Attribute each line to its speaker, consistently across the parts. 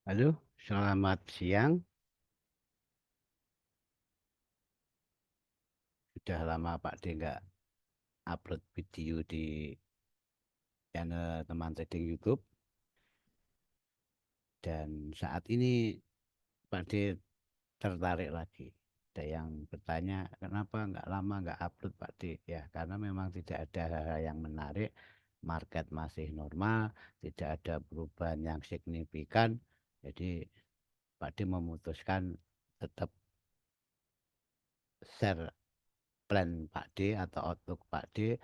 Speaker 1: Halo, selamat siang. Sudah lama Pak D nggak upload video di channel teman trading YouTube. Dan saat ini Pak D tertarik lagi. Ada yang bertanya, kenapa nggak lama nggak upload Pak D? Ya, karena memang tidak ada hal-hal yang menarik. Market masih normal, tidak ada perubahan yang signifikan. Jadi Pak D memutuskan tetap share plan Pak D atau outlook Pak D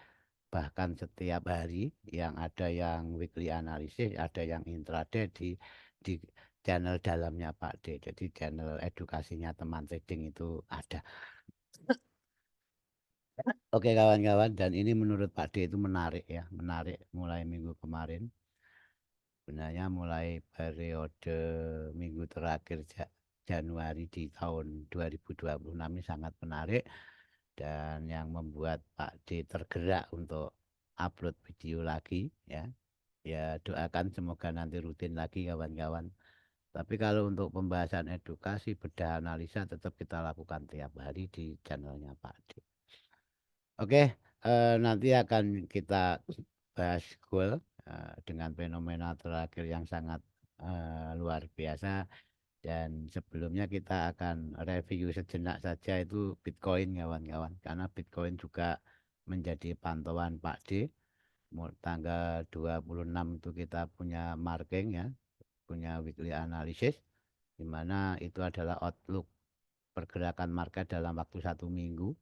Speaker 1: bahkan setiap hari, yang ada yang weekly analysis, ada yang intraday di channel dalamnya Pak D. Jadi channel edukasinya teman trading itu ada. Oke kawan-kawan, dan ini menurut Pak D itu menarik ya, menarik mulai minggu kemarin. Sebenarnya mulai periode minggu terakhir Januari di tahun 2026 ini sangat menarik, dan yang membuat Pak D tergerak untuk upload video lagi ya. Ya, doakan semoga nanti rutin lagi kawan-kawan. Tapi kalau untuk pembahasan edukasi, bedah analisa tetap kita lakukan tiap hari di channelnya Pak D. Oke, nanti akan kita bahas goal dengan fenomena terakhir yang sangat luar biasa. Dan sebelumnya kita akan review sejenak saja itu Bitcoin kawan-kawan. Karena Bitcoin juga menjadi pantauan Pak D. Tanggal 26 itu kita punya marking ya, punya weekly analysis, di mana itu adalah outlook pergerakan market dalam waktu 1 minggu,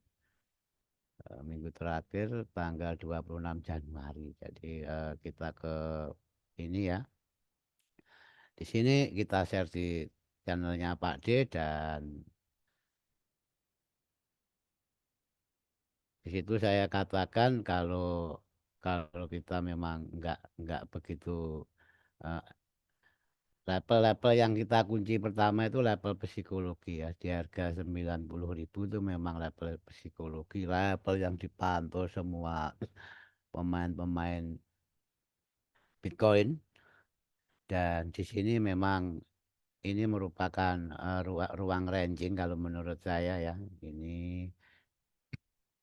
Speaker 1: minggu terakhir tanggal 26 Januari. Jadi kita ke ini ya, di sini kita share di channelnya Pak D, dan di situ saya katakan kalau kalau kita memang nggak begitu eh, level-level yang kita kunci pertama itu level psikologi ya. Di harga 90.000 itu memang level psikologi, level yang dipantau semua pemain-pemain Bitcoin. Dan di sini memang ini merupakan ruang ranging kalau menurut saya ya. Ini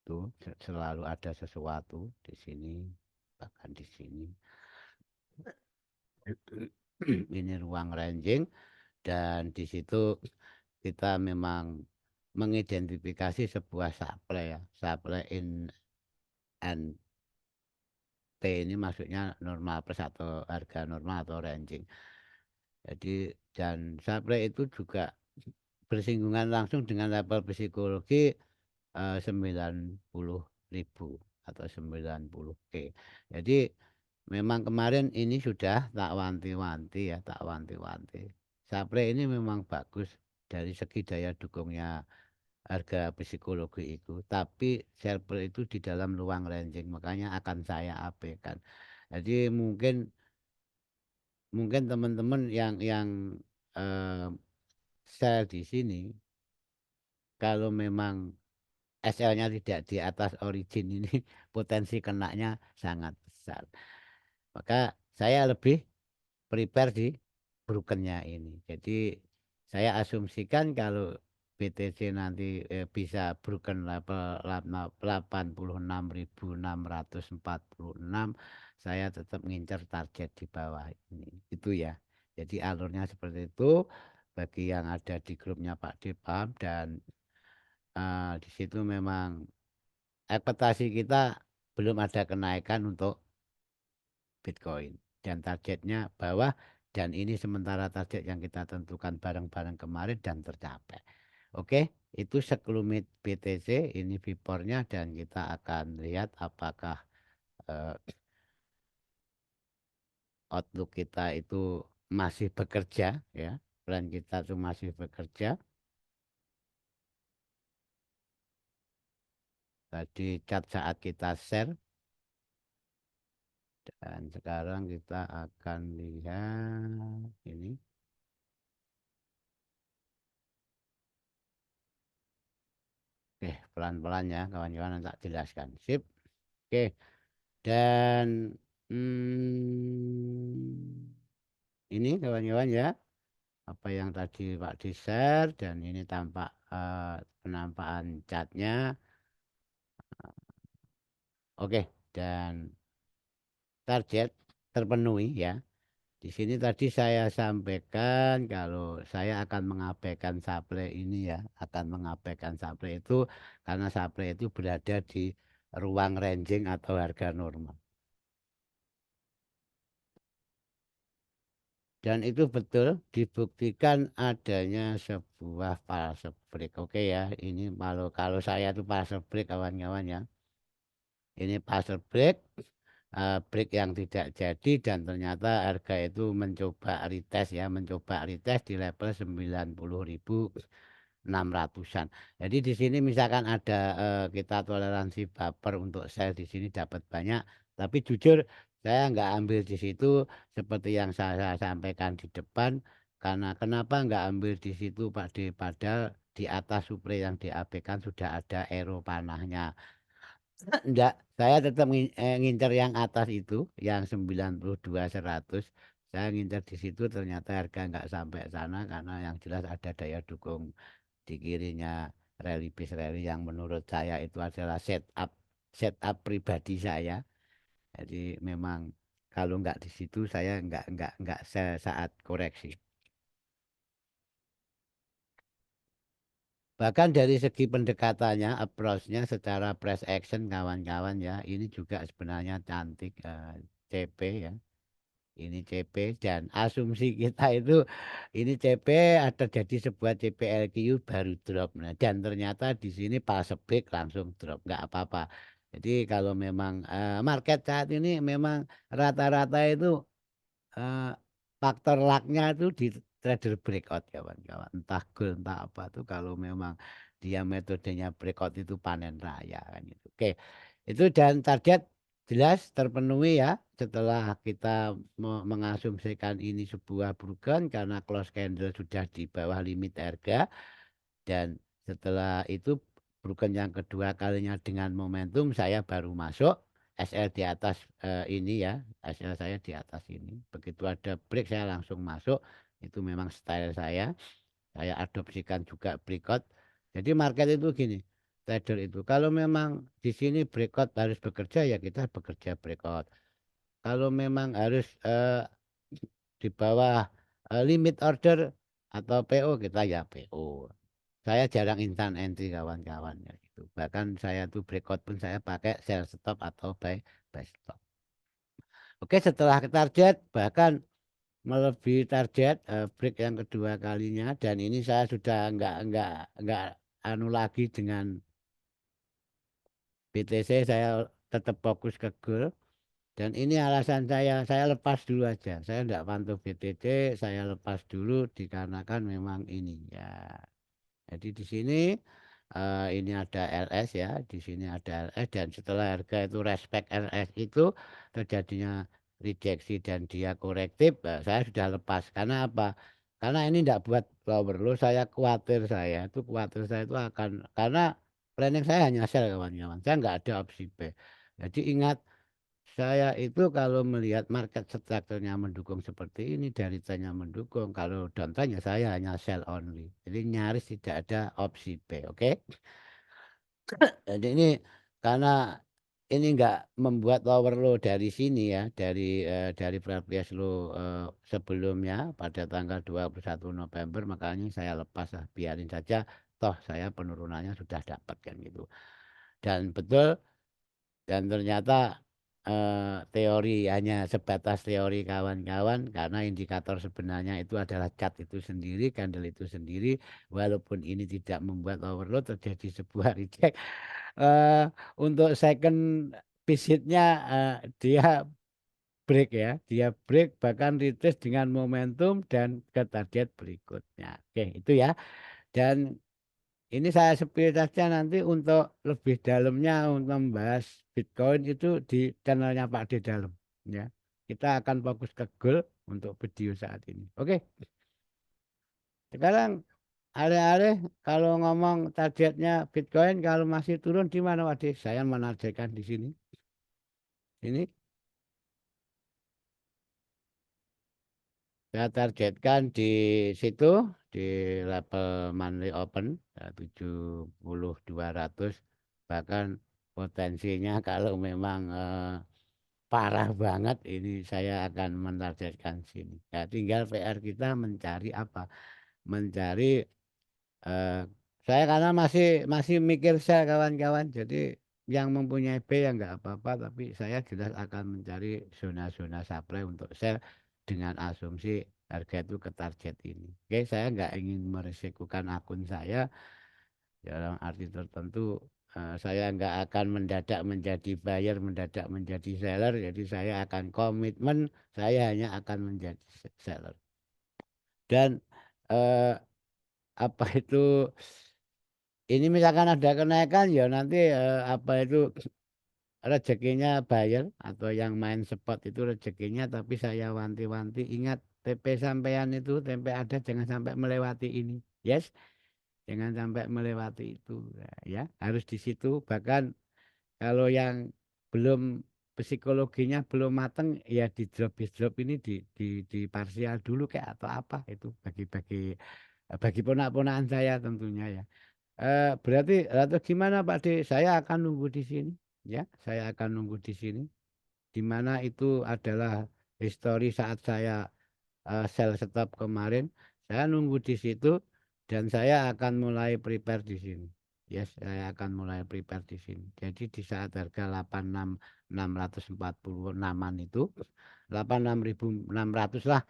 Speaker 1: tuh selalu ada sesuatu di sini, bahkan di sini. Ini ruang ranging, dan di situ kita memang mengidentifikasi sebuah supply ya, supply in and T ini maksudnya normal plus atau harga normal atau ranging. Jadi dan supply itu juga bersinggungan langsung dengan level psikologi 90.000 atau 90K. Jadi memang kemarin ini sudah tak wanti-wanti ya, tak wanti-wanti. Supply ini memang bagus dari segi daya dukungnya harga psikologi itu, tapi server itu di dalam ruang ranging, makanya akan saya abaikan. Jadi mungkin mungkin teman-teman yang eh, sell di sini, kalau memang SL-nya tidak di atas origin ini potensi kenaknya sangat besar. Maka saya lebih prepare di brokennya ini. Jadi saya asumsikan kalau BTC nanti bisa broken level 86.646, saya tetap ngincer target di bawah ini. Itu ya. Jadi alurnya seperti itu. Bagi yang ada di grupnya Pak Depam, dan di situ memang ekspektasi kita belum ada kenaikan untuk Bitcoin, dan targetnya bawah, dan ini sementara target yang kita tentukan bareng-bareng kemarin dan tercapai. Oke, itu sekelumit BTC, ini Vipornya, dan kita akan lihat apakah eh, outlook kita itu masih bekerja ya, plan kita itu masih bekerja. Tadi chat saat kita share, dan sekarang kita akan lihat ini. Oke, pelan-pelan ya kawan-kawan, tak jelaskan. Sip. Oke, dan ini kawan-kawan ya. apa yang tadi Pak di share dan ini tampak penampakan catnya. Oke, dan target terpenuhi ya. Di sini tadi saya sampaikan kalau saya akan mengabaikan supply ini ya, akan mengabaikan supply itu karena supply itu berada di ruang ranging atau harga normal. Dan itu betul dibuktikan adanya sebuah false break. Oke ya, ini kalau kalau saya itu false break kawan-kawan ya. Ini false break, break yang tidak jadi dan ternyata harga itu mencoba retest ya, mencoba retest di level 90.600-an. Jadi di sini misalkan ada kita toleransi buffer untuk sell di sini dapat banyak, tapi jujur saya nggak ambil di situ seperti yang saya sampaikan di depan. Karena kenapa nggak ambil di situ Pak D? Padahal di atas suplai yang diabaikan sudah ada ero panahnya. Enggak, saya tetap ngincer yang atas itu, yang 92.100. Saya ngincer di situ ternyata harga nggak sampai sana karena yang jelas ada daya dukung di kirinya rally base rally yang menurut saya itu adalah setup pribadi saya. Jadi memang kalau nggak di situ saya nggak saat koreksi. Bahkan dari segi pendekatannya, approach-nya secara price action kawan-kawan ya, ini juga sebenarnya cantik CP ya. Ini CP dan asumsi kita itu ini CP ada jadi sebuah CPLQ baru drop. Nah, dan ternyata di sini pas break langsung drop, nggak apa-apa. Jadi kalau memang market saat ini memang rata-rata itu eh, faktor lucknya itu di trader breakout kawan-kawan, entah gold entah apa tuh kalau memang dia metodenya breakout itu panen raya kan gitu. Oke, itu dan target jelas terpenuhi ya setelah kita mengasumsikan ini sebuah burukan karena close candle sudah di bawah limit harga. Dan setelah itu broken yang kedua kalinya dengan momentum saya baru masuk SL di atas ini ya, SL saya di atas ini. Begitu ada break saya langsung masuk. Itu memang style saya adopsikan juga breakout. Jadi market itu gini, trader itu kalau memang di sini breakout harus bekerja ya kita bekerja breakout. Kalau memang harus di bawah limit order atau PO kita ya PO. Saya jarang instant entry kawan-kawan ya gitu. Bahkan saya tuh breakout pun saya pakai sell stop atau buy stop. Oke, setelah target bahkan melebihi target break yang kedua kalinya dan ini saya sudah nggak anu lagi dengan BTC saya tetap fokus ke gold dan ini alasan saya lepas dulu aja. Saya nggak pantau BTC, saya lepas dulu dikarenakan memang ini ya. Jadi di sini ini ada LS ya, di sini ada LS dan setelah harga itu respect LS itu terjadinya rejeksi dan dia korektif, saya sudah lepas. Karena apa? Karena ini tidak buat flower low, saya itu akan karena planning saya hanya sell kawan-kawan, saya nggak ada opsi B. Jadi ingat saya itu kalau melihat market strukturnya mendukung seperti ini, dari trennya mendukung. Kalau downtrendnya saya hanya sell only. Jadi nyaris tidak ada opsi B, oke? Jadi ini karena ini enggak membuat lower low dari sini ya, dari previous low sebelumnya pada tanggal 21 November, makanya saya lepas lah, biarin saja. Toh saya penurunannya sudah dapat kan gitu. Dan betul dan ternyata teori hanya sebatas teori kawan-kawan karena indikator sebenarnya itu adalah chart itu sendiri, candle itu sendiri. Walaupun ini tidak membuat overload terjadi sebuah reject eh, untuk second visitnya dia break ya, dia break bahkan retest dengan momentum dan ke target berikutnya. Oke, itu ya. Dan ini saya spill saja nanti untuk lebih dalamnya untuk membahas Bitcoin itu di channelnya Pak D Dalam ya. Kita akan fokus ke gold untuk video saat ini. Oke, sekarang alih-alih kalau ngomong targetnya Bitcoin kalau masih turun di mana Pak D? Saya menargetkan di sini. Ini Saya targetkan di situ di level monthly open 7200, bahkan potensinya kalau memang parah banget ini saya akan mentargetkan sini. Ya, tinggal PR kita mencari apa? Mencari eh, saya karena masih masih mikir sel kawan-kawan. Jadi yang mempunyai B ya nggak apa-apa, tapi saya jelas akan mencari zona-zona supply untuk sel dengan asumsi harga itu ke target ini. Oke, saya nggak ingin merisikukan akun saya dalam arti tertentu. Saya nggak akan mendadak menjadi buyer, mendadak menjadi seller. Jadi saya akan komitmen, saya hanya akan menjadi seller. Dan eh, apa itu? Ini misalkan ada kenaikan ya nanti apa itu rezekinya buyer atau yang main spot itu rezekinya, tapi saya wanti-wanti ingat TP sampean itu tempe ada jangan sampai melewati ini. Yes, jangan sampai melewati itu. Nah, ya, harus di situ. Bahkan kalau yang belum psikologinya belum mateng ya di drop ini di parsial dulu kayak atau apa itu bagi ponak-ponakan saya tentunya ya. Berarti atau gimana Pak D? Saya akan nunggu di sini, ya. Saya akan nunggu di sini. Di mana itu adalah histori saat saya sell stop kemarin. Saya nunggu di situ dan saya akan mulai prepare di sini. Yes, saya akan mulai prepare di sini. Jadi di saat harga 86.646-an itu 86.600 lah,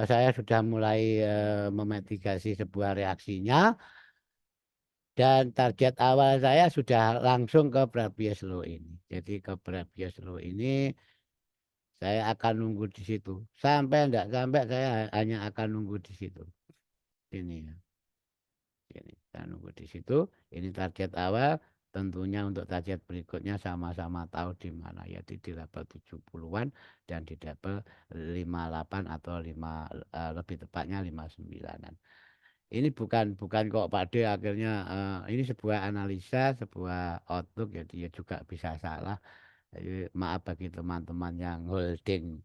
Speaker 1: saya sudah mulai memitigasi sebuah reaksinya. Dan target awal saya sudah langsung ke previous low ini. Jadi ke previous low ini saya akan nunggu di situ. Sampai enggak sampai saya hanya akan nunggu di situ. Ini ya. Ini saya nunggu di situ. Ini target awal. Tentunya untuk target berikutnya sama-sama tahu di mana, yaitu di level 70-an dan di level 58 atau 5 lebih tepatnya 59-an. Ini bukan kok Pak D akhirnya ini sebuah analisa, sebuah outlook, jadi ya juga bisa salah. Jadi maaf bagi teman-teman yang holding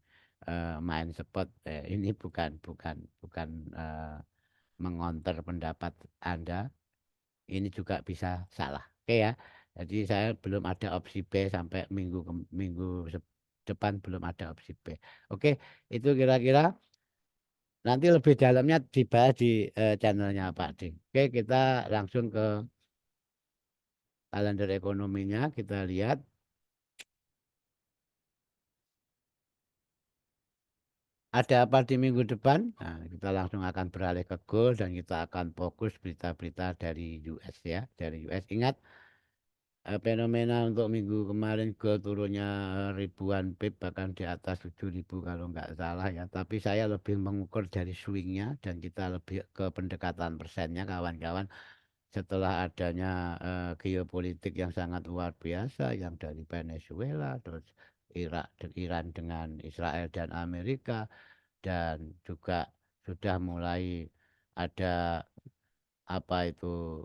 Speaker 1: main spot, ini bukan mengonter pendapat Anda, ini juga bisa salah. Oke ya. Jadi saya belum ada opsi B sampai minggu depan belum ada opsi B. Oke, itu kira-kira nanti lebih dalamnya dibahas di channelnya Pak D. Oke, kita langsung ke kalender ekonominya. Kita lihat ada apa di minggu depan. Nah, kita langsung akan beralih ke gold dan kita akan fokus berita-berita dari US ya. Dari US. Ingat fenomena untuk minggu kemarin gold turunnya ribuan pip bahkan di atas 7.000 kalau nggak salah ya. Tapi saya lebih mengukur dari swingnya dan kita lebih ke pendekatan persennya kawan-kawan. Setelah adanya geopolitik yang sangat luar biasa yang dari Venezuela terus Irak dan Iran dengan Israel dan Amerika, dan juga sudah mulai ada apa itu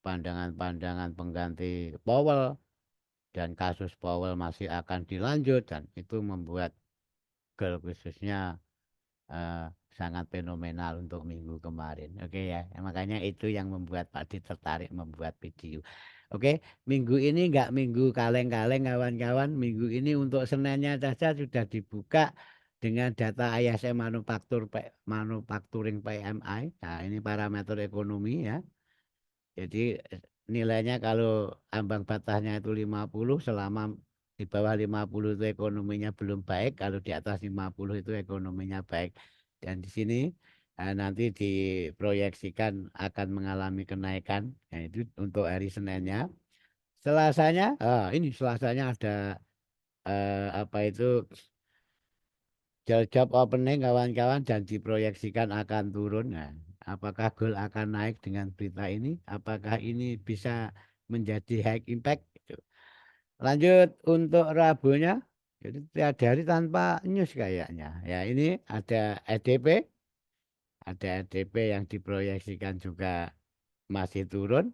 Speaker 1: pandangan-pandangan pengganti Powell, dan kasus Powell masih akan dilanjut dan itu membuat gold khususnya eh, sangat fenomenal untuk minggu kemarin. Oke ya, makanya itu yang membuat Pak Di tertarik membuat video. Oke, minggu ini enggak minggu kaleng-kaleng kawan-kawan. Minggu ini untuk Seninnya saja sudah dibuka dengan data ISM Manufacturing PMI. Nah, ini parameter ekonomi ya. Jadi nilainya kalau ambang batasnya itu 50, selama di bawah 50 itu ekonominya belum baik, kalau di atas 50 itu ekonominya baik. Dan di sini nanti diproyeksikan akan mengalami kenaikan. Nah, itu untuk hari Seninnya. Selasanya, ini Selasanya ada apa itu job opening kawan-kawan dan diproyeksikan akan turun. Nah, apakah gold akan naik dengan berita ini? Apakah ini bisa menjadi high impact? Gitu. Lanjut untuk Rabunya, jadi tiada hari tanpa news kayaknya. Ya ini ada EDP yang diproyeksikan juga masih turun,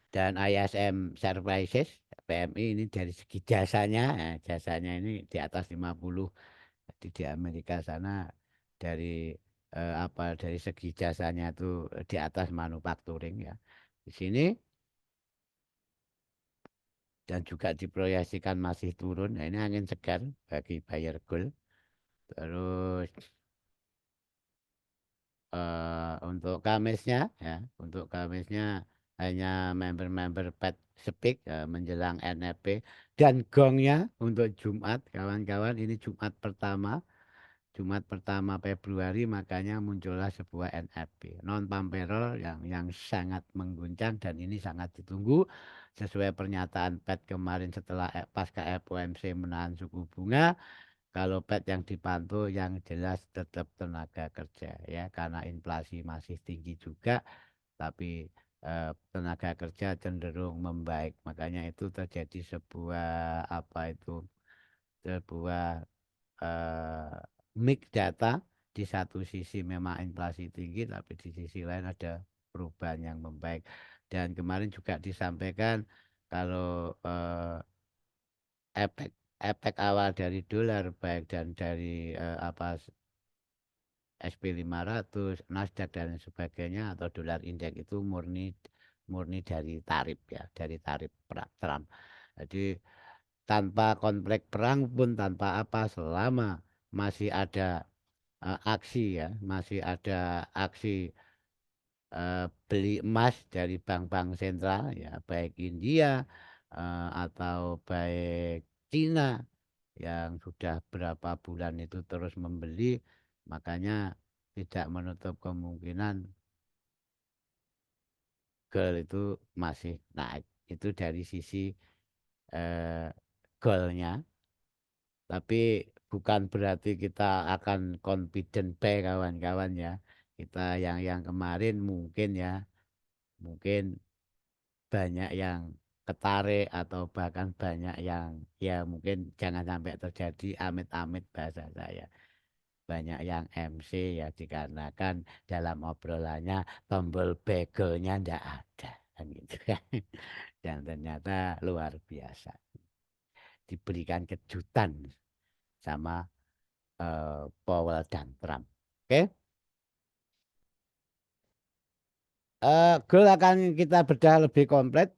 Speaker 1: dan ISM Services PMI ini dari segi jasanya, jasanya ini di atas 50. di Amerika sana dari apa dari segi jasanya itu di atas manufacturing ya. Di sini dan juga diproyeksikan masih turun. Nah, ini angin segar bagi buyer gold. Terus untuk Kamisnya ya, untuk Kamisnya hanya member-member pet speak menjelang NFP dan gongnya untuk Jumat kawan-kawan ini Jumat pertama Februari makanya muncullah sebuah NFP non farm payroll yang sangat mengguncang dan ini sangat ditunggu sesuai pernyataan Fed kemarin setelah pasca FOMC menahan suku bunga. Kalau Fed yang dipantau yang jelas tetap tenaga kerja ya karena inflasi masih tinggi juga tapi tenaga kerja cenderung membaik makanya itu terjadi sebuah apa itu sebuah eh, mix data di satu sisi memang inflasi tinggi tapi di sisi lain ada perubahan yang membaik dan kemarin juga disampaikan kalau efek efek awal dari dolar baik dan dari apa SP 500, Nasdaq dan sebagainya atau dolar indeks itu murni murni dari tarif ya, dari tarif Trump. Jadi tanpa konflik perang pun tanpa apa selama masih ada aksi ya, masih ada aksi beli emas dari bank-bank sentral ya, baik India atau baik Cina yang sudah berapa bulan itu terus membeli, makanya tidak menutup kemungkinan gold itu masih naik. Itu dari sisi eh, goldnya, tapi bukan berarti kita akan confident buy kawan-kawan ya. Kita yang kemarin mungkin ya, mungkin banyak yang ketarik atau bahkan banyak yang ya mungkin jangan sampai terjadi amit-amit bahasa saya banyak yang MC ya dikarenakan dalam obrolannya tombol begonya ndak ada kan gitu kan dan ternyata luar biasa diberikan kejutan sama Powell dan Trump. Oke. Goal akan kita bedah lebih komplit.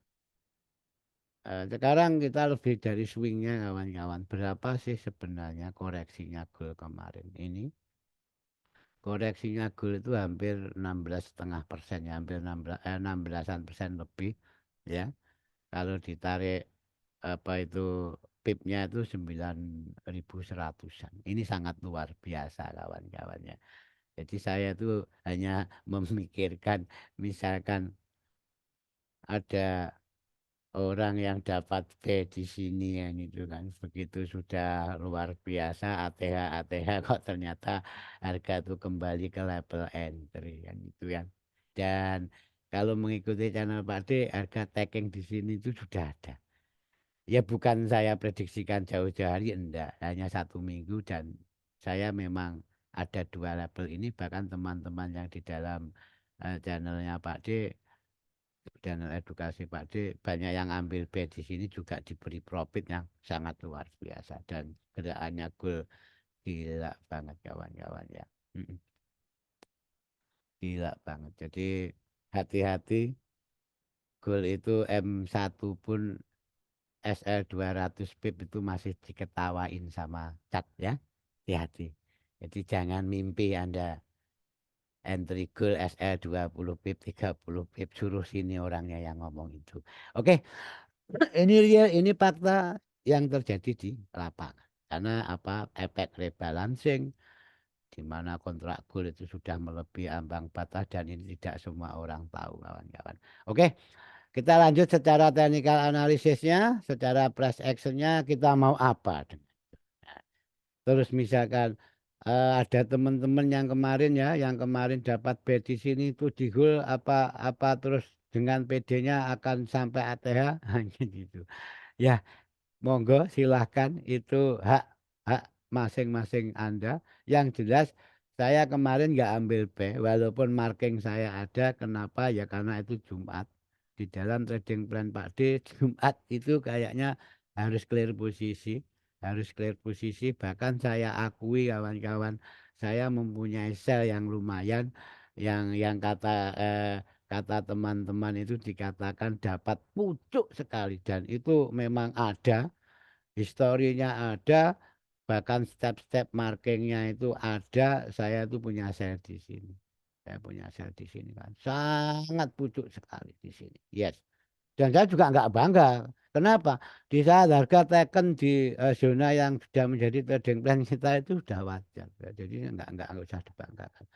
Speaker 1: Sekarang kita lebih dari swingnya kawan-kawan. Berapa sih sebenarnya koreksinya goal kemarin ini? Koreksinya goal itu hampir 16,5% ya, hampir 16-an persen lebih ya. Kalau ditarik apa itu PIP-nya itu 9.100-an. Ini sangat luar biasa kawan-kawannya. Jadi saya tuh hanya memikirkan misalkan ada orang yang dapat B di sini yang itu kan begitu sudah luar biasa ATH ATH kok ternyata harga itu kembali ke level entry kan itu kan dan kalau mengikuti channel Pak D harga tagging di sini itu sudah ada ya bukan saya prediksikan jauh-jauh hari enggak hanya 1 minggu dan saya memang ada dua level ini bahkan teman-teman yang di dalam channelnya Pak D channel edukasi Pak D banyak yang ambil B di sini juga diberi profit yang sangat luar biasa dan gerakannya gol gila banget kawan-kawan ya. Mm-mm. Gila banget jadi hati-hati gol itu M1 pun SL 200 pip itu masih diketawain sama cat ya hati-hati jadi jangan mimpi Anda entry goal SL 20 pip 30 pip suruh sini orangnya yang ngomong itu oke. Ini real, ini fakta yang terjadi di lapangan. Karena apa? Efek rebalancing di mana kontrak gold itu sudah melebihi ambang batas dan ini tidak semua orang tahu kawan-kawan. Oke, kita lanjut secara technical analisisnya, secara price actionnya kita mau apa? Terus misalkan ada teman-teman yang kemarin ya, yang kemarin dapat bed di sini itu di hold apa terus dengan PD-nya akan sampai ATH gitu. Ya, monggo silahkan itu hak hak masing-masing Anda. Yang jelas saya kemarin nggak ambil B walaupun marking saya ada. Kenapa? Ya karena itu Jumat. Di dalam trading plan Pak D Jumat itu kayaknya harus clear posisi. harus clear posisi. Bahkan saya akui kawan-kawan, saya mempunyai sel yang lumayan, yang kata teman-teman itu dikatakan dapat pucuk sekali, dan itu memang ada, historinya ada, bahkan step-step markingnya itu ada. Saya itu punya sel di sini. Saya punya sel di sini kan. Sangat pucuk sekali di sini. Yes. Dan saya juga nggak bangga. Kenapa? Di saat harga teken di zona yang sudah menjadi trading plan kita itu sudah wajar. Ya, jadi nggak usah dibanggakan.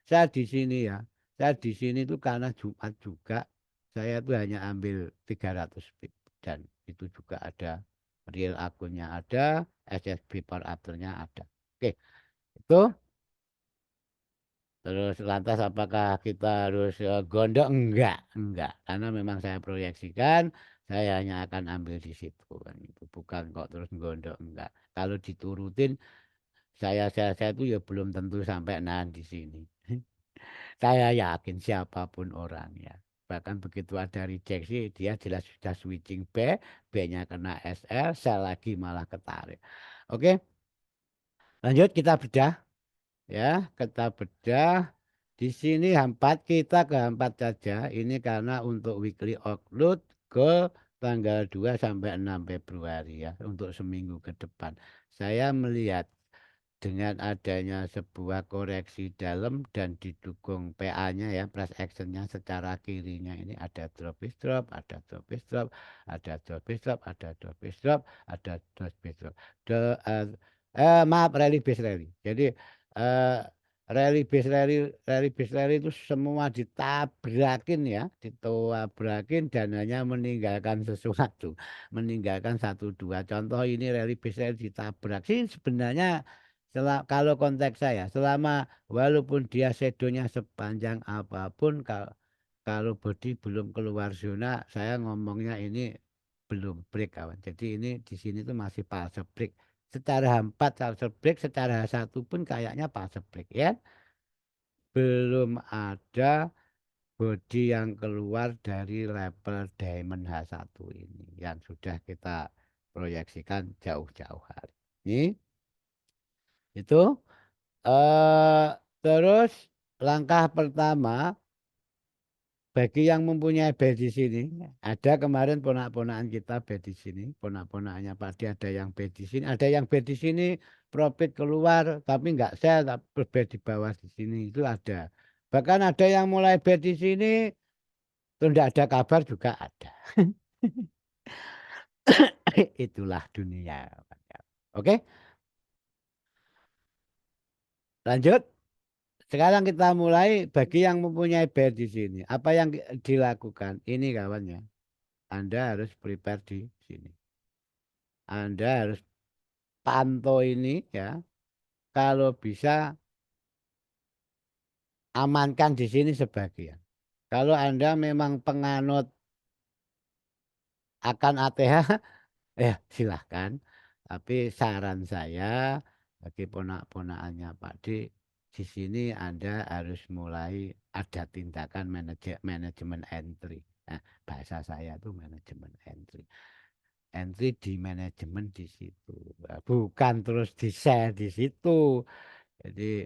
Speaker 1: Saya di sini ya. Saya di sini itu karena Jumat juga. Saya itu hanya ambil 300 pip. Dan itu juga ada real akunnya ada, SSB per afternya ada. Oke, itu terus lantas apakah kita harus gondok? Enggak, karena memang saya proyeksikan saya hanya akan ambil di situ kan itu, bukan kok terus gondok, enggak. Kalau diturutin saya itu ya belum tentu sampai nahan di sini. Saya yakin siapapun orangnya. Bahkan begitu ada rejeksi, dia jelas sudah switching B-nya kena SL, saya lagi malah ketarik. Oke, lanjut kita bedah ya, kita bedah. Di sini hampat, kita ke hampat saja. Ini karena untuk weekly outlook ke tanggal 2 sampai 6 Februari ya, untuk seminggu ke depan. Saya melihat dengan adanya sebuah koreksi dalam dan didukung PA-nya ya, price action-nya secara kirinya ini ada drop is drop, ada drop is drop, ada drop is drop, ada drop is drop, ada drop is drop. Maaf, rally base rally. Jadi eh, rally base rally itu semua ditabrakin ya, ditabrakin dan hanya meninggalkan sesuatu, meninggalkan satu dua. Contoh ini rally base rally ditabrak sih sebenarnya. Kalau konteks saya, selama walaupun dia shadownya sepanjang apapun, kalau body belum keluar zona, saya ngomongnya ini belum break kawan. Jadi ini di sini tuh masih fase break. Secara H4 fase break, secara H1 pun kayaknya fase break ya. Belum ada body yang keluar dari level diamond H1 ini yang sudah kita proyeksikan jauh-jauh hari. Ini itu. eh Terus langkah pertama bagi yang mempunyai bed di sini, ada kemarin ponak-ponakan kita bed di sini, ponak-ponakannya Pak Di ada yang bed di sini, ada yang bed di sini, profit keluar tapi nggak sell, tapi bed di bawah di sini itu ada. Bahkan ada yang mulai bed di sini, terus nggak ada kabar juga ada. Itulah dunia. Oke, lanjut. Sekarang kita mulai bagi yang mempunyai bed di sini. Apa yang dilakukan? Ini kawannya. Anda harus prepare di sini. Anda harus pantau ini ya. Kalau bisa amankan di sini sebagian. Kalau Anda memang penganut akan ATH, ya silahkan. Tapi saran saya bagi ponak-ponakannya Pak D, di sini Anda harus mulai ada tindakan manajemen entry. Nah, bahasa saya itu manajemen entry. Entry di manajemen di situ. Nah, bukan terus di share di situ. Jadi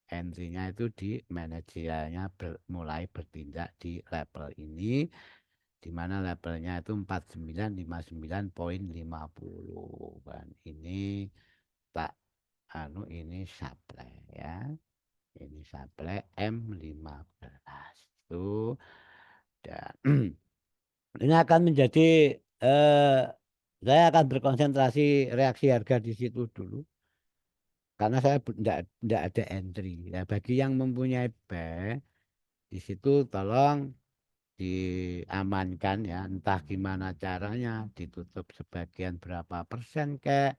Speaker 1: entry-nya itu di manajerialnya mulai bertindak di level ini, di mana levelnya itu 4959,50 kan. Ini tak anu, ini supply ya. Ini supply M15 itu, dan ini akan menjadi eh saya akan berkonsentrasi reaksi harga di situ dulu karena saya tidak ada entry. Ya, bagi yang mempunyai bank di situ tolong diamankan ya, entah gimana caranya, ditutup sebagian berapa persen kek,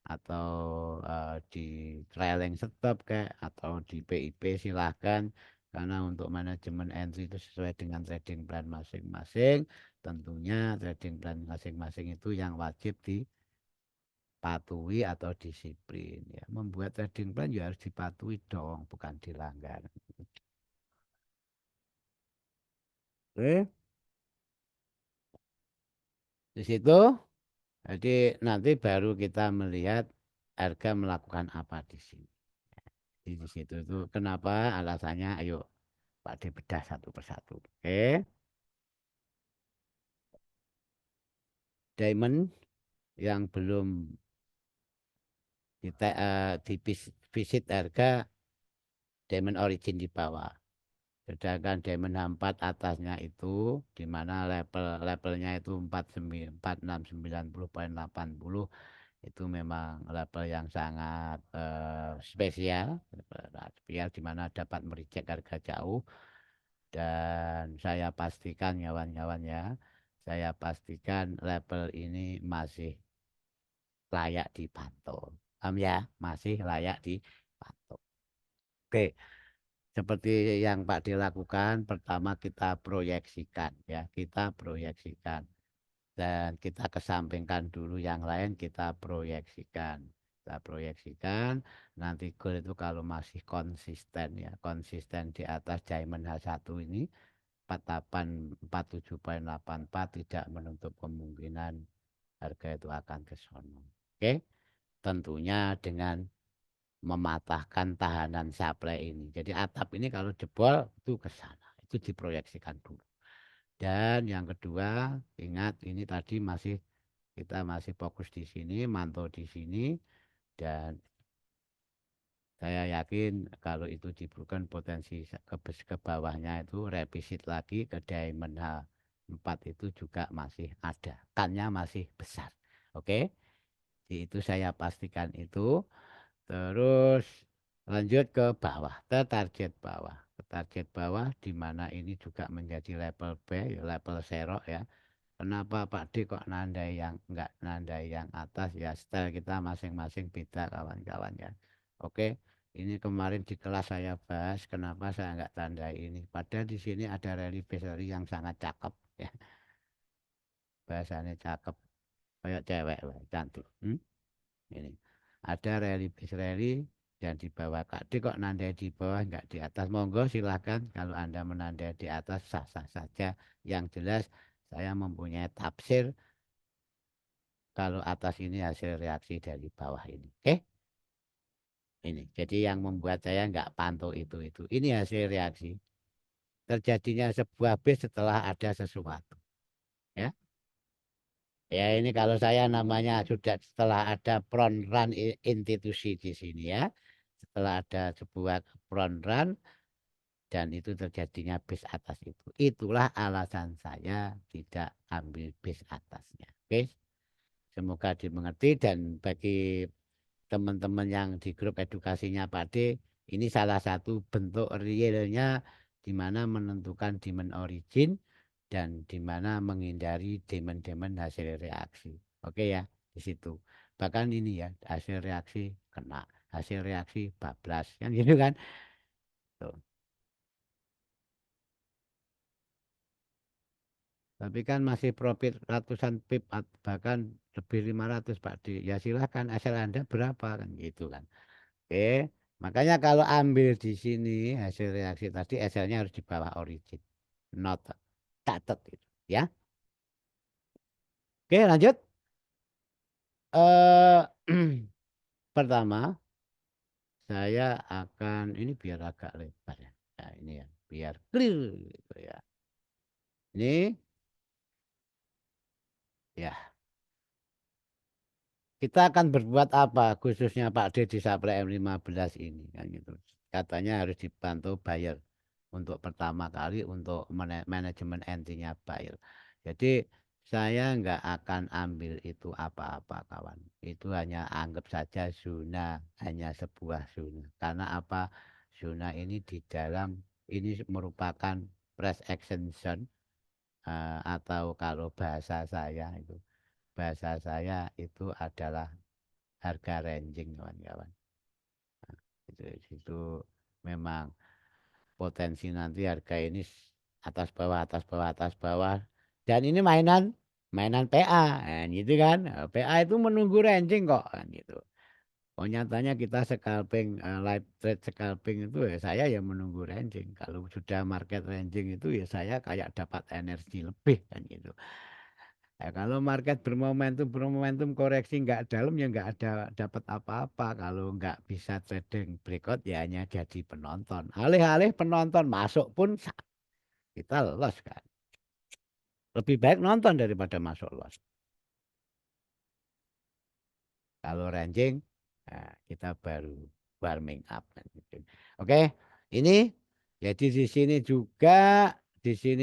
Speaker 1: atau di trailing stop kek, atau di PIP silahkan, karena untuk manajemen entry itu sesuai dengan trading plan masing-masing. Tentunya trading plan masing-masing itu yang wajib dipatuhi atau disiplin ya. Membuat trading plan ya harus dipatuhi dong, bukan dilanggar. Oke, di situ. Jadi nanti baru kita melihat harga melakukan apa di sini. Di situ itu kenapa alasannya, ayo Pak D bedah satu persatu. Oke, diamond yang belum di visit harga diamond origin di bawah. Sedangkan diamond H4 atasnya itu di mana levelnya itu 4690,80 itu memang level yang sangat spesial, spesial di mana dapat mereject harga jauh. Dan saya pastikan kawan-kawan ya, saya pastikan level ini masih layak dipantau. Paham ya? Masih layak dipantau. Oke, seperti yang Pak dilakukan, pertama kita proyeksikan ya, kita proyeksikan. Dan kita kesampingkan dulu yang lain, kita proyeksikan. Kita proyeksikan, nanti goal itu kalau masih konsisten ya, konsisten di atas Diamond H1 ini, 48, 47,84 tidak menutup kemungkinan harga itu akan ke sono. Oke, tentunya dengan mematahkan tahanan supply ini. Jadi atap ini kalau jebol itu ke sana, itu diproyeksikan dulu. Dan yang kedua, ingat ini tadi kita masih fokus di sini, mantau di sini, dan saya yakin kalau itu dibutuhkan potensi ke bawahnya itu revisit lagi ke Diamond H4 itu juga masih ada, kannya masih besar. Oke, jadi itu saya pastikan itu. Terus lanjut ke bawah, ke target bawah. Ke target bawah di mana ini juga menjadi level B, level serok ya. Kenapa Pak D kok nandai yang enggak nandai yang atas ya, style kita masing-masing beda kawan-kawan ya. Oke, ini kemarin di kelas saya bahas kenapa saya enggak tandai ini. Padahal di sini ada relief yang sangat cakep ya. Bahasanya cakep kayak cewek weh, cantik. Ini ada rally dan di bawah Kak D kok nandai di bawah enggak di atas. Monggo silahkan kalau Anda menandai di atas sah-sah saja. Yang jelas saya mempunyai tafsir kalau atas ini hasil reaksi dari bawah ini. Oke, ini. Jadi yang membuat saya nggak pantau itu. Ini hasil reaksi. Terjadinya sebuah base setelah ada sesuatu. Ya, ya ini kalau saya namanya sudah setelah ada front run institusi di sini ya. Setelah ada sebuah front run dan itu terjadinya base atas itu. Itulah alasan saya tidak ambil base atasnya. Oke, semoga dimengerti dan bagi teman-teman yang di grup edukasinya Pak D, ini salah satu bentuk realnya di mana menentukan demand origin dan di mana menghindari demand-demand hasil reaksi. Oke ya, di situ. Bahkan ini ya, hasil reaksi kena, hasil reaksi bablas, kan gitu kan. Tuh. Tapi kan masih profit ratusan pip bahkan lebih 500 Pak D. Ya silahkan asal Anda berapa kan gitu kan. Oke, makanya kalau ambil di sini hasil reaksi tadi SL-nya harus di bawah origin. Not catat itu ya. Oke, lanjut. Eh pertama saya akan ini biar agak lebar ya. Nah, ini ya, biar clear gitu ya. Ini ya, kita akan berbuat apa khususnya Pak D di Supply M15 ini kan gitu. Katanya harus dibantu buyer untuk pertama kali untuk manajemen entinya buyer. Jadi saya nggak akan ambil itu apa-apa kawan. Itu hanya anggap saja zona, hanya sebuah zona. Karena apa? Zona ini di dalam ini merupakan price extension atau kalau bahasa saya itu adalah harga ranging kawan-kawan. Itu memang potensi nanti harga ini atas bawah atas bawah atas bawah dan ini mainan PA kan gitu kan. PA itu menunggu ranging kok kan gitu. Oh nyatanya kita scalping live trade scalping itu ya saya ya menunggu ranging. Kalau sudah market ranging itu ya saya kayak dapat energi lebih kan gitu. Kalau market bermomentum, bermomentum koreksi nggak dalam ya nggak ada dapat apa-apa. Kalau nggak bisa trading breakout ya hanya jadi penonton. Alih-alih penonton masuk pun kita loss kan. Lebih baik nonton daripada masuk loss. Kalau ranjing, nah, kita baru warming up kan gitu. Oke, ini jadi di sini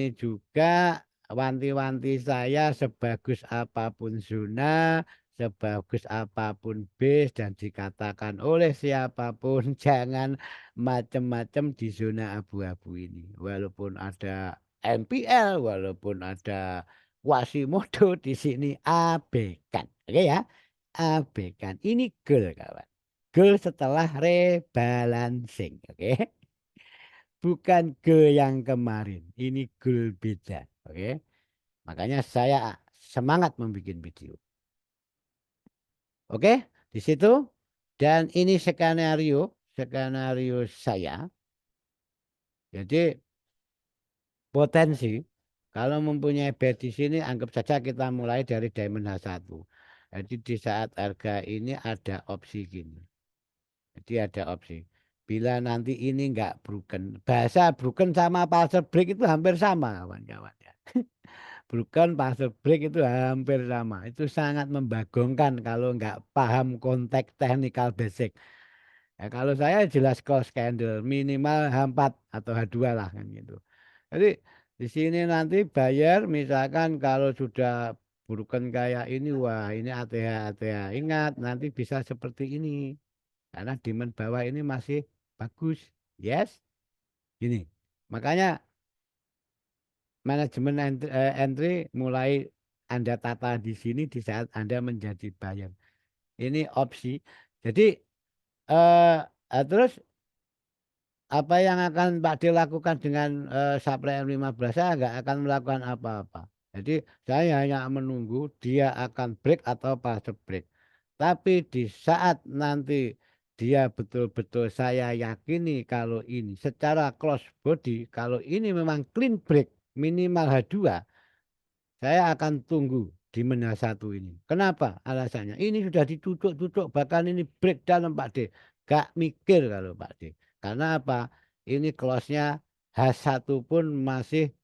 Speaker 1: juga wanti-wanti saya sebagus apapun zona, sebagus apapun base dan dikatakan oleh siapapun jangan macam-macam di zona abu-abu ini. Walaupun ada MPL, walaupun ada Quasimodo di sini abaikan. Oke ya. Abaikan. Ini goal kawan. Goal setelah rebalancing. Oke. Bukan goal yang kemarin. Ini goal beda. Oke. Makanya saya semangat membuat video. Oke. Di situ. Dan ini skenario. Skenario saya. Jadi potensi. Kalau mempunyai bed di sini, anggap saja kita mulai dari diamond H1. Jadi di saat harga ini ada opsi gini. Jadi ada opsi. Bila nanti ini enggak broken, bahasa broken sama parcel break itu hampir sama kawan-kawan ya. Broken parcel break itu hampir sama. Itu sangat membagongkan kalau enggak paham konteks technical basic. Ya, kalau saya jelas cost candle minimal H4 atau H2 lah kan gitu. Jadi di sini nanti bayar misalkan kalau sudah broken kayak ini, wah ini ATH ATH. Ingat nanti bisa seperti ini. Karena demand bawah ini masih bagus. Yes, gini. Makanya manajemen entry mulai Anda tata di sini di saat Anda menjadi buyer. Ini opsi. Jadi terus apa yang akan Pak D lakukan dengan supply M15? Saya nggak akan melakukan apa-apa. Jadi saya hanya menunggu dia akan break atau fase break. Tapi di saat nanti dia betul-betul saya yakini kalau ini secara close body, kalau ini memang clean break minimal H2, saya akan tunggu di mana satu ini. Kenapa? Alasannya ini sudah ditutup-tutup bahkan ini breakdown Pak D. Gak mikir kalau Pak D. Karena apa? Ini close-nya H1 pun masih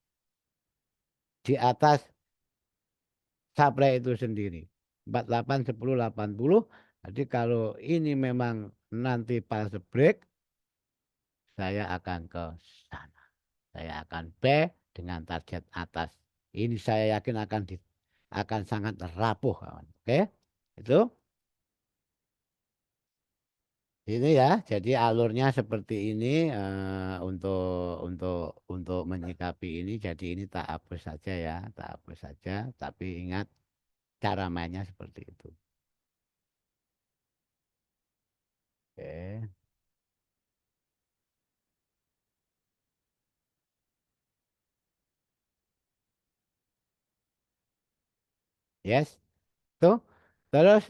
Speaker 1: di atas supply itu sendiri. 48, 10, 80. Jadi kalau ini memang nanti pas break, saya akan ke sana. Saya akan B dengan target atas. Ini saya yakin akan sangat rapuh kawan. Oke. Itu ini ya. Jadi alurnya seperti ini untuk menyikapi ini. Jadi ini tak hapus saja ya, tak hapus saja. Tapi ingat cara mainnya seperti itu. Oke. Yes. Tuh. Terus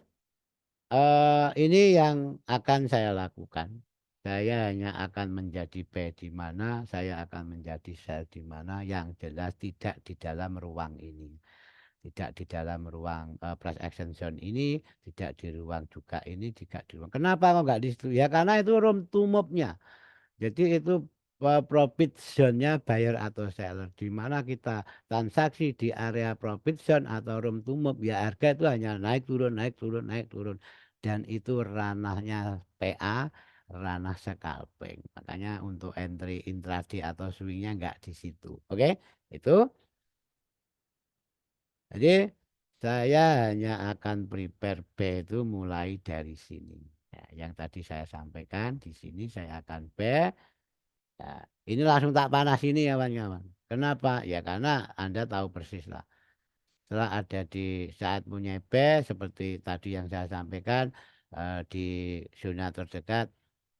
Speaker 1: ini yang akan saya lakukan. Saya hanya akan menjadi B di mana, saya akan menjadi sel di mana yang jelas tidak di dalam ruang ini. Tidak di dalam ruang price action zone ini, tidak di ruang juga ini, tidak di ruang. Kenapa kok nggak di situ? Ya karena itu room to move-nya. Jadi itu profit zone-nya buyer atau seller. Di mana kita transaksi di area profit zone atau room to move, ya harga itu hanya naik turun, naik turun, naik turun. Dan itu ranahnya PA, ranah scalping. Makanya untuk entry intraday atau swingnya nggak di situ. Oke, itu. Jadi saya hanya akan prepare B itu mulai dari sini. Ya, yang tadi saya sampaikan di sini saya akan B. Ya, ini langsung tak panas ini ya kawan-kawan. Kenapa? Ya karena Anda tahu persis lah. Setelah ada di saat punya B seperti tadi yang saya sampaikan di zona terdekat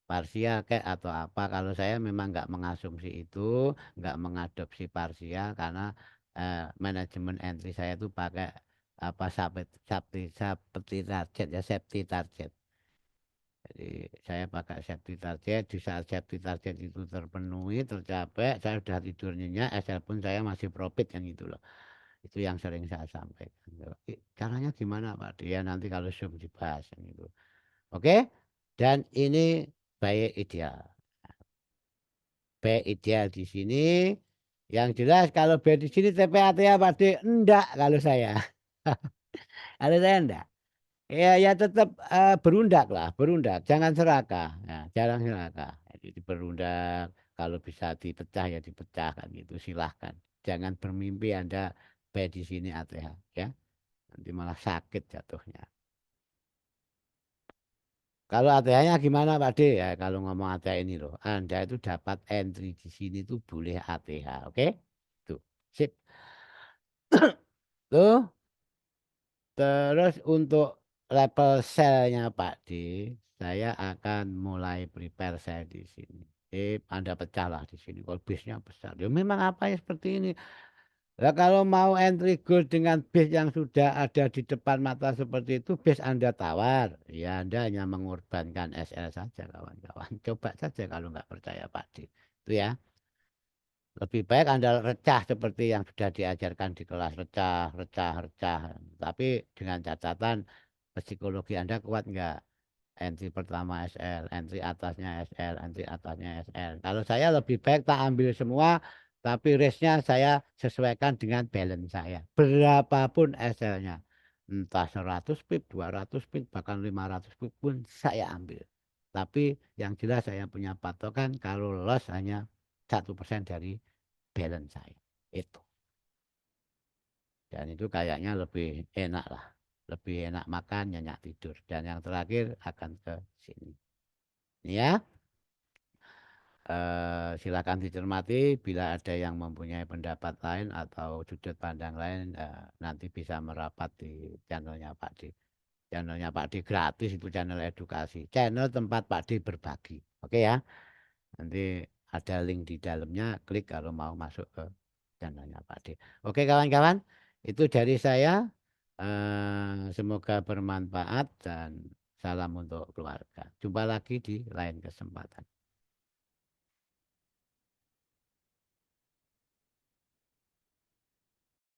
Speaker 1: parsial kayak atau apa. Kalau saya memang nggak mengasumsi itu, nggak mengadopsi parsial karena manajemen entry saya itu pakai apa seperti target ya safety target. Jadi saya pakai safety target, di saat safety target itu terpenuhi, tercapai, saya sudah tidur nyenyak, asal pun saya masih profit kan gitu loh. Itu yang sering saya sampaikan. Caranya gimana Pak? Ya nanti kalau Zoom dibahas gitu. Oke? Dan ini by ideal. By ideal di sini. Yang jelas kalau by di sini TPA-TA Pak D enggak kalau saya. Kalau saya enggak. Ya tetap, berundaklah, berundak, jangan serakah, ya jangan serakah. Jadi berundak, kalau bisa dipecah ya dipecah kan gitu, silahkan. Jangan bermimpi Anda by di sini ATH ya, nanti malah sakit jatuhnya. Kalau ATH-nya gimana Pak D? Ya kalau ngomong ATH ini loh, Anda itu dapat entry di sini tuh boleh ATH, oke? Tuh, sip. Tuh, terus untuk level selnya Pak D, saya akan mulai prepare saya di sini. Anda pecahlah di sini. Kalau base-nya besar, ya memang apa ya seperti ini. Lah kalau mau entry gold dengan base yang sudah ada di depan mata seperti itu, base Anda tawar, ya Anda hanya mengorbankan SL saja kawan-kawan. Coba saja kalau nggak percaya Pak D. Itu ya. Lebih baik Anda recah seperti yang sudah diajarkan di kelas, recah, recah, recah. Tapi dengan catatan psikologi Anda kuat nggak? Entry pertama SL, entry atasnya SL, entry atasnya SL. Kalau saya lebih baik tak ambil semua, tapi race-nya saya sesuaikan dengan balance saya. Berapapun SL-nya. Entah 100 pip, 200 pip, bahkan 500 pip pun saya ambil. Tapi yang jelas saya punya patokan kalau loss hanya 1% dari balance saya. Itu. Dan itu kayaknya lebih enak lah. Lebih enak makan, nyenyak tidur. Dan yang terakhir akan ke sini. Ya, silakan dicermati. Bila ada yang mempunyai pendapat lain atau sudut pandang lain, nanti bisa merapat di channelnya Pak D. Channelnya Pak D gratis, itu channel edukasi. Channel tempat Pak D berbagi. Oke ya. Nanti ada link di dalamnya, klik kalau mau masuk ke channelnya Pak D. Oke kawan-kawan, itu dari saya. Semoga bermanfaat dan salam untuk keluarga. Jumpa lagi di lain kesempatan.